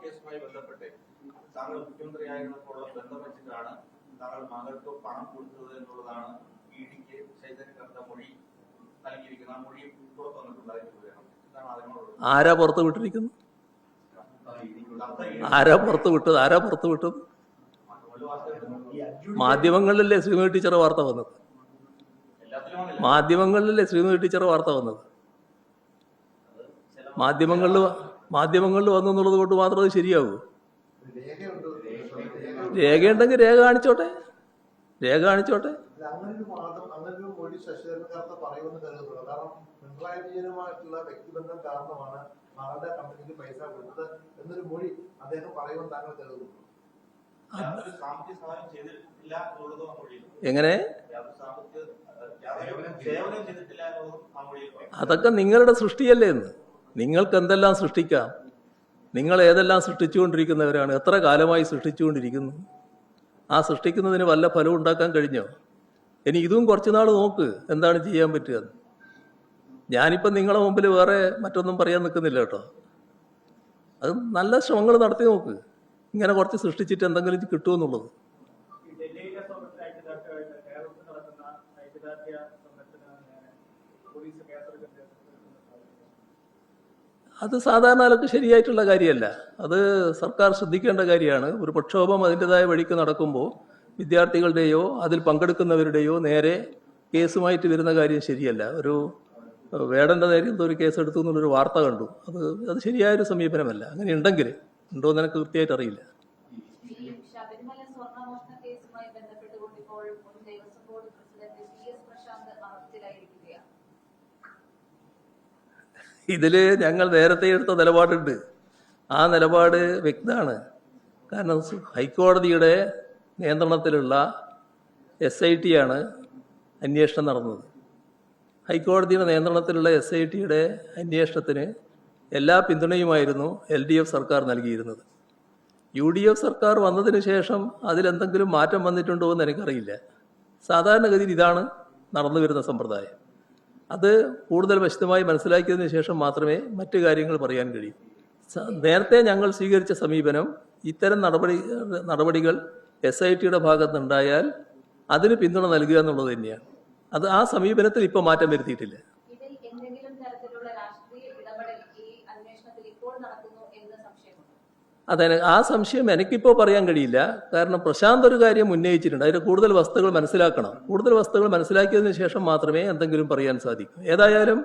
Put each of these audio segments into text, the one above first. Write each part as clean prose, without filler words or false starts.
കേസുമായി ബന്ധപ്പെട്ട് താങ്കൾ മുഖ്യമന്ത്രിയായിരുന്നപ്പോഴുള്ള ബന്ധം വെച്ചിട്ടാണ് താങ്കൾ മകൾക്ക് പണം കൊടുത്തത് എന്നുള്ളതാണ് ഇഡിക്ക് ചൈതന്യ കർത്ത മൊഴി നൽകിയിരിക്കുന്നത്. ആ മൊഴി പുറത്തു വന്നിട്ടുണ്ടായിരുന്നു. ആരാ പുറത്ത് വിട്ടിരിക്കുന്നു? ആരാ പുറത്ത് വിട്ടത്? മാധ്യമങ്ങളിലല്ലേ ശ്രീമതി ടീച്ചറെ വാർത്ത വന്നത്? മാധ്യമങ്ങളിൽ വന്നു എന്നുള്ളത് കൊണ്ട് മാത്രം അത് ശരിയാവൂ? രേഖയുണ്ടെങ്കിൽ രേഖ കാണിച്ചോട്ടെ. പിണറായി വിജയനുമായിട്ടുള്ള വ്യക്തിബന്ധം കാരണമാണ് മകളുടെ കമ്പനിക്ക് പൈസ കൊടുത്തത് എന്നൊരു മൊഴി അദ്ദേഹം പറയുമെന്ന് താങ്കൾ കരുതുന്നു? എങ്ങനെ? അതൊക്കെ നിങ്ങളുടെ സൃഷ്ടിയല്ലേ എന്ന്. നിങ്ങൾക്ക് എന്തെല്ലാം സൃഷ്ടിക്കാം. നിങ്ങൾ ഏതെല്ലാം സൃഷ്ടിച്ചുകൊണ്ടിരിക്കുന്നവരാണ്? എത്ര കാലമായി സൃഷ്ടിച്ചുകൊണ്ടിരിക്കുന്നു? ആ സൃഷ്ടിക്കുന്നതിന് വല്ല ഫലവും ഉണ്ടാക്കാൻ കഴിഞ്ഞോ? ഇനി ഇതും കുറച്ചുനാൾ നോക്ക് എന്താണ് ചെയ്യാൻ പറ്റുക. ഞാനിപ്പം നിങ്ങളെ മുമ്പിൽ വേറെ മറ്റൊന്നും പറയാൻ നിൽക്കുന്നില്ല കേട്ടോ. അത് നല്ല ശ്രമങ്ങൾ നടത്തി നോക്ക്. ഇങ്ങനെ കുറച്ച് സൃഷ്ടിച്ചിട്ട് എന്തെങ്കിലും കിട്ടുമെന്നുള്ളത്. അത് സാധാരണ ആൾക്ക് ശരിയായിട്ടുള്ള കാര്യമല്ല. അത് സർക്കാർ ശ്രദ്ധിക്കേണ്ട കാര്യമാണ്. ഒരു പ്രക്ഷോഭം അതിൻ്റെതായ വഴിക്ക് നടക്കുമ്പോൾ വിദ്യാർത്ഥികളുടെയോ അതിൽ പങ്കെടുക്കുന്നവരുടെയോ നേരെ കേസുമായിട്ട് വരുന്ന കാര്യം ശരിയല്ല. ഒരു വേടൻ്റെ നേരെ എന്തോ ഒരു കേസ് എടുത്തു എന്നുള്ളൊരു വാർത്ത കണ്ടു. അത് ശരിയായൊരു സമീപനമല്ല. അങ്ങനെ ഉണ്ടോ എന്ന് എനിക്ക് കൃത്യമായിട്ട് അറിയില്ല. ഇതില് ഞങ്ങൾ നേരത്തെ എടുത്ത നിലപാടുണ്ട്. ആ നിലപാട് വ്യക്തമാണ്. കാരണം ഹൈക്കോടതിയുടെ നിയന്ത്രണത്തിലുള്ള SIT ആണ് അന്വേഷണം നടന്നത്. ഹൈക്കോടതിയുടെ നിയന്ത്രണത്തിലുള്ള SITയുടെ അന്വേഷണത്തിന് എല്ലാ പിന്തുണയുമായിരുന്നു LDF സർക്കാർ നൽകിയിരുന്നത്. UDF സർക്കാർ വന്നതിന് ശേഷം അതിലെന്തെങ്കിലും മാറ്റം വന്നിട്ടുണ്ടോ എന്ന് എനിക്കറിയില്ല. സാധാരണഗതിയിൽ ഇതാണ് നടന്നു വരുന്ന സമ്പ്രദായം. അത് കൂടുതൽ വിശദമായി മനസ്സിലാക്കിയതിന് ശേഷം മാത്രമേ മറ്റു കാര്യങ്ങൾ പറയാൻ കഴിയൂ. നേരത്തെ ഞങ്ങൾ സ്വീകരിച്ച സമീപനം ഇത്തരം നടപടികൾ SITയുടെ ഭാഗത്തുനിന്നുണ്ടായാൽ അതിന് പിന്തുണ നൽകുക എന്നുള്ളത് തന്നെയാണ്. അത് ആ സമീപനത്തിൽ ഇപ്പോൾ മാറ്റം വരുത്തിയിട്ടില്ല. അതെ, ആ സംശയം എനിക്കിപ്പോൾ പറയാൻ കഴിയില്ല. കാരണം പ്രശാന്ത് ഒരു കാര്യം ഉന്നയിച്ചിട്ടുണ്ട്. അതിന് കൂടുതൽ വസ്തുതകൾ മനസ്സിലാക്കണം. കൂടുതൽ വസ്തുതകൾ മനസ്സിലാക്കിയതിന് ശേഷം മാത്രമേ എന്തെങ്കിലും പറയാൻ സാധിക്കൂ. ഏതായാലും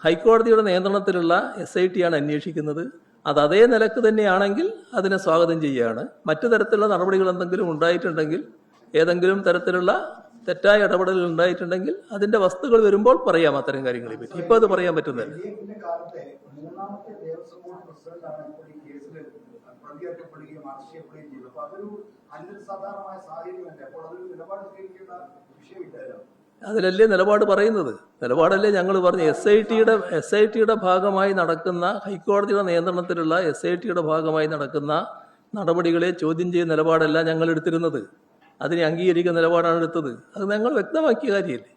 ഹൈക്കോടതിയുടെ നിയന്ത്രണത്തിലുള്ള SIT ആണ് അന്വേഷിക്കുന്നത്. അത് അതേ നിലക്ക് തന്നെയാണെങ്കിൽ അതിനെ സ്വാഗതം ചെയ്യുകയാണ്. മറ്റു തരത്തിലുള്ള നടപടികൾ എന്തെങ്കിലും ഉണ്ടായിട്ടുണ്ടെങ്കിൽ, ഏതെങ്കിലും തരത്തിലുള്ള തെറ്റായ ഇടപെടലുകൾ ഉണ്ടായിട്ടുണ്ടെങ്കിൽ അതിന്റെ വസ്തുതകൾ വരുമ്പോൾ പറയാം അത്തരം കാര്യങ്ങളെ പറ്റി. ഇപ്പൊ അത് പറയാൻ പറ്റുന്നില്ല. അതിലല്ലേ നിലപാട് പറയുന്നത്. നിലപാടല്ലേ ഞങ്ങൾ പറഞ്ഞു. SITയുടെ ഭാഗമായി നടക്കുന്ന, ഹൈക്കോടതിയുടെ നിയന്ത്രണത്തിലുള്ള SITയുടെ ഭാഗമായി നടക്കുന്ന നടപടികളെ ചോദ്യം ചെയ്യുന്ന നിലപാടല്ല ഞങ്ങൾ എടുത്തിരുന്നത്. അതിനെ അംഗീകരിക്കുന്ന നിലപാടാണ് എടുത്തത്. അത് ഞങ്ങൾ വ്യക്തമാക്കിയ കാര്യമല്ലേ.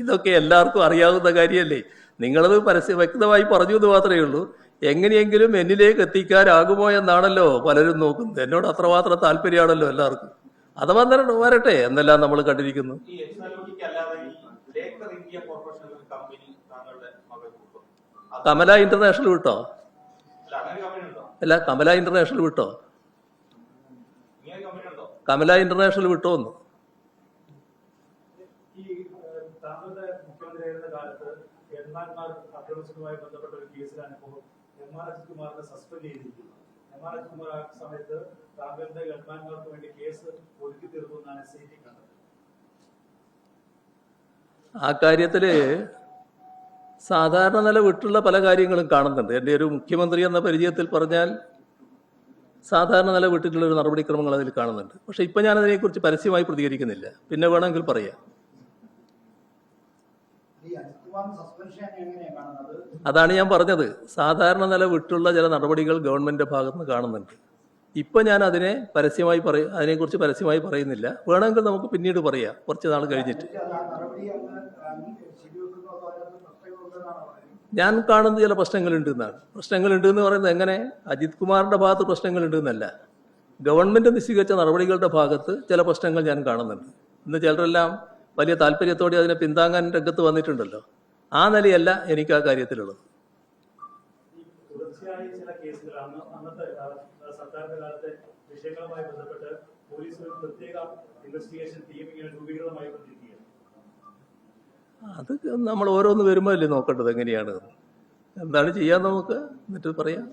ഇതൊക്കെ എല്ലാവർക്കും അറിയാവുന്ന കാര്യമല്ലേ. നിങ്ങളത് വ്യക്തമായി പറഞ്ഞു എന്ന് മാത്രമേ ഉള്ളൂ. എങ്ങനെയെങ്കിലും എന്നിലേക്ക് എത്തിക്കാനാകുമോ എന്നാണല്ലോ പലരും നോക്കുന്നത്. എന്നോട് അത്രമാത്രം താല്പര്യമാണല്ലോ എല്ലാവർക്കും. അത് വരട്ടെ എന്നെല്ലാം നമ്മൾ കണ്ടിരിക്കുന്നു. കമല ഇന്റർനാഷണൽ വിട്ടോ? അല്ല, കമല ഇന്റർനാഷണൽ വിട്ടോ? കമല ഇന്റർനാഷണൽ വിട്ടോ എന്ന്? ബന്ധപ്പെട്ട ഒരു കേസിലാണ് ഇപ്പോൾ MRH കുമാറിനെ സസ്പെൻഡ് ചെയ്തിരിക്കുന്നത്. MRH കുമാർ ആ സമയത്ത് താങ്കളുടെ ഗവൺമാന്മാർക്ക് വേണ്ടി കേസ് ഒതുക്കി തീർക്കുമെന്നാണ് SIT കണ്ടത്. ആ കാര്യത്തില് സാധാരണ നില വിട്ടുള്ള പല കാര്യങ്ങളും കാണുന്നുണ്ട്. എൻ്റെ ഒരു മുഖ്യമന്ത്രി എന്ന പരിചയത്തിൽ പറഞ്ഞാൽ സാധാരണ നില വിട്ടിട്ടുള്ള ഒരു നടപടിക്രമങ്ങൾ അതിൽ കാണുന്നുണ്ട്. പക്ഷെ ഇപ്പം ഞാൻ അതിനെക്കുറിച്ച് പരസ്യമായി പ്രതികരിക്കുന്നില്ല. പിന്നെ വേണമെങ്കിൽ പറയാം. അതാണ് ഞാൻ പറഞ്ഞത്. സാധാരണ നില വിട്ടുള്ള ചില നടപടികൾ ഗവൺമെന്റിന്റെ ഭാഗത്ത് നിന്ന് കാണുന്നുണ്ട്. ഇപ്പം ഞാൻ അതിനെക്കുറിച്ച് പരസ്യമായി പറയുന്നില്ല. വേണമെങ്കിൽ നമുക്ക് പിന്നീട് പറയാം, കുറച്ച് നാൾ കഴിഞ്ഞിട്ട്. ഞാൻ കാണുന്ന ചില പ്രശ്നങ്ങളുണ്ട് എന്നാണ്. പ്രശ്നങ്ങളുണ്ട് എന്ന് പറയുന്നത് എങ്ങനെ? അജിത് കുമാറിന്റെ ഭാഗത്ത് പ്രശ്നങ്ങളുണ്ട് എന്നല്ല, ഗവൺമെന്റ് നിശ്ചയിച്ച നടപടികളുടെ ഭാഗത്ത് ചില പ്രശ്നങ്ങൾ ഞാൻ കാണുന്നുണ്ട്. ഇന്ന് ചിലരെല്ലാം വലിയ താല്പര്യത്തോടെ അതിനെ പിന്താങ്ങാൻ രംഗത്ത് വന്നിട്ടുണ്ടല്ലോ. ആ നിലയല്ല എനിക്ക് ആ കാര്യത്തിലുള്ളത്. തുടർച്ചയായി ചില കേസുകളാണ് അന്നത്തെ സർക്കാരിന്റെ കാലത്തെ വിഷയങ്ങളുമായി ബന്ധപ്പെട്ട് പോലീസ് ഒരു പ്രത്യേക ഇൻവെസ്റ്റിഗേഷൻ ടീം ഇങ്ങനെ രൂപീകൃതമായി കൊണ്ടിരിക്കുകയാണ്. അത് നമ്മൾ ഓരോന്ന് വരുമ്പോൾ അല്ലേ നോക്കേണ്ടത് എങ്ങനെയാണ്, എന്താണ് ചെയ്യാൻ നമുക്ക് എന്നിട്ട് പറയാം.